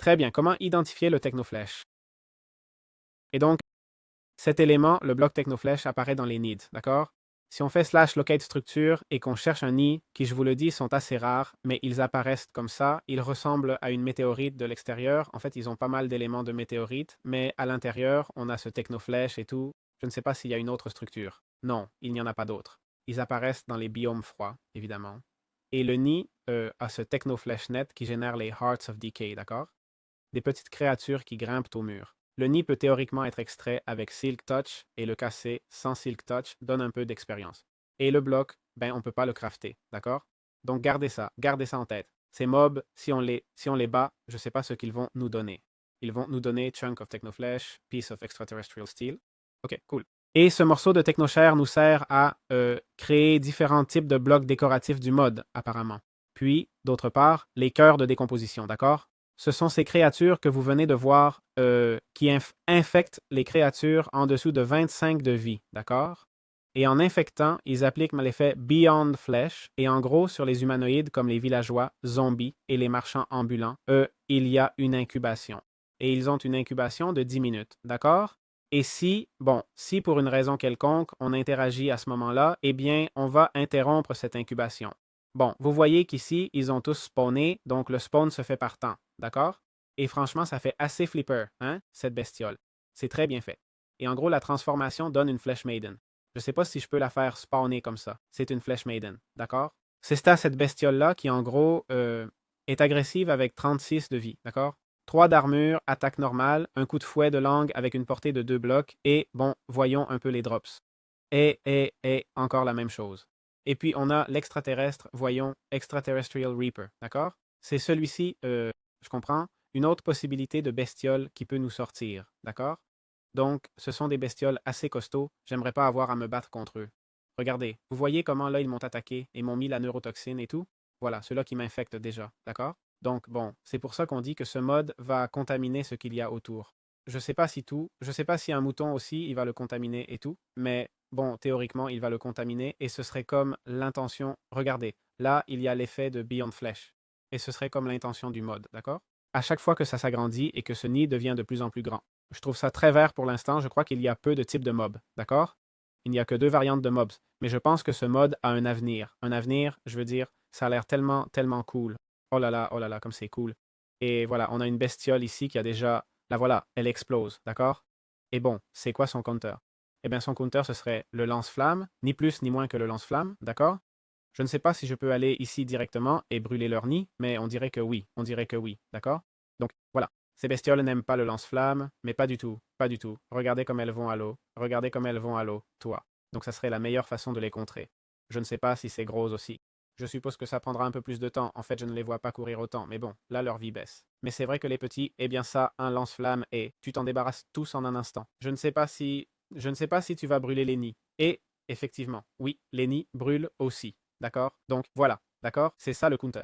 Très bien. Comment identifier le technoflash? Et donc, cet élément, le bloc technoflash, apparaît dans les needs, d'accord? Si on fait slash locate structure et qu'on cherche un nid, qui je vous le dis sont assez rares, mais ils apparaissent comme ça, ils ressemblent à une météorite de l'extérieur. En fait, ils ont pas mal d'éléments de météorite, mais à l'intérieur, on a ce technoflash et tout. Je ne sais pas s'il y a une autre structure. Non, il n'y en a pas d'autre. Ils apparaissent dans les biomes froids, évidemment. Et le nid a ce technoflash net qui génère les Hearts of Decay, d'accord? Des petites créatures qui grimpent au mur. Le nid peut théoriquement être extrait avec Silk Touch et le casser sans Silk Touch donne un peu d'expérience. Et le bloc, ben on ne peut pas le crafter, d'accord? Donc gardez ça en tête. Ces mobs, si on les bat, je ne sais pas ce qu'ils vont nous donner. Ils vont nous donner Chunk of Technoflesh, Piece of Extraterrestrial Steel. Ok, cool. Et ce morceau de Technochair nous sert à créer différents types de blocs décoratifs du mode, apparemment. Puis, d'autre part, les cœurs de décomposition, d'accord? Ce sont ces créatures que vous venez de voir qui infectent les créatures en dessous de 25 de vie, d'accord? Et en infectant, ils appliquent l'effet Beyond Flesh, et en gros, sur les humanoïdes comme les villageois, zombies et les marchands ambulants, il y a une incubation. Et ils ont une incubation de 10 minutes, d'accord? Et si pour une raison quelconque, on interagit à ce moment-là, eh bien, on va interrompre cette incubation. Bon, vous voyez qu'ici, ils ont tous spawné, donc le spawn se fait par temps, d'accord? Et franchement, ça fait assez flipper, hein, cette bestiole. C'est très bien fait. Et en gros, la transformation donne une Flèche Maiden. Je ne sais pas si je peux la faire spawner comme ça. C'est une Flèche Maiden, d'accord? C'est cette bestiole-là qui, en gros, est agressive avec 36 de vie, d'accord? 3 d'armure, attaque normale, un coup de fouet de langue avec une portée de 2 blocs, et bon, voyons un peu les drops. Et encore la même chose. Et puis, on a l'extraterrestre, voyons, Extraterrestrial Reaper, d'accord? C'est celui-ci, je comprends, une autre possibilité de bestiole qui peut nous sortir, d'accord? Donc, ce sont des bestioles assez costauds, j'aimerais pas avoir à me battre contre eux. Regardez, vous voyez comment là ils m'ont attaqué et m'ont mis la neurotoxine et tout? Voilà, ceux-là qui m'infectent déjà, d'accord? Donc, bon, c'est pour ça qu'on dit que ce mode va contaminer ce qu'il y a autour. Je sais pas si tout, je sais pas si un mouton aussi, il va le contaminer et tout, mais bon, théoriquement, il va le contaminer et ce serait comme l'intention. Regardez, là, il y a l'effet de Beyond Flesh et ce serait comme l'intention du mode, d'accord? À chaque fois que ça s'agrandit et que ce nid devient de plus en plus grand. Je trouve ça très vert pour l'instant, je crois qu'il y a peu de types de mobs, d'accord? Il n'y a que 2 variantes de mobs, mais je pense que ce mode a un avenir. Un avenir, je veux dire, ça a l'air tellement, tellement cool. Oh là là, comme c'est cool. Et voilà, on a une bestiole ici qui a déjà, la voilà, elle explose, d'accord? Et bon, c'est quoi son counter? Eh bien, son counter, ce serait le lance-flamme, ni plus ni moins que le lance-flamme, d'accord? Je ne sais pas si je peux aller ici directement et brûler leur nid, mais on dirait que oui, d'accord? Donc voilà, ces bestioles n'aiment pas le lance-flamme, mais pas du tout, pas du tout. Regardez comme elles vont à l'eau, regardez comme elles vont à l'eau, toi. Donc ça serait la meilleure façon de les contrer. Je ne sais pas si c'est gros aussi. Je suppose que ça prendra un peu plus de temps, en fait je ne les vois pas courir autant, mais bon, là leur vie baisse. Mais c'est vrai que les petits, eh bien ça, un lance-flamme et tu t'en débarrasses tous en un instant. Je ne sais pas si tu vas brûler les nids. Et effectivement, oui, les nids brûlent aussi. D'accord? Donc voilà, d'accord? C'est ça le counter.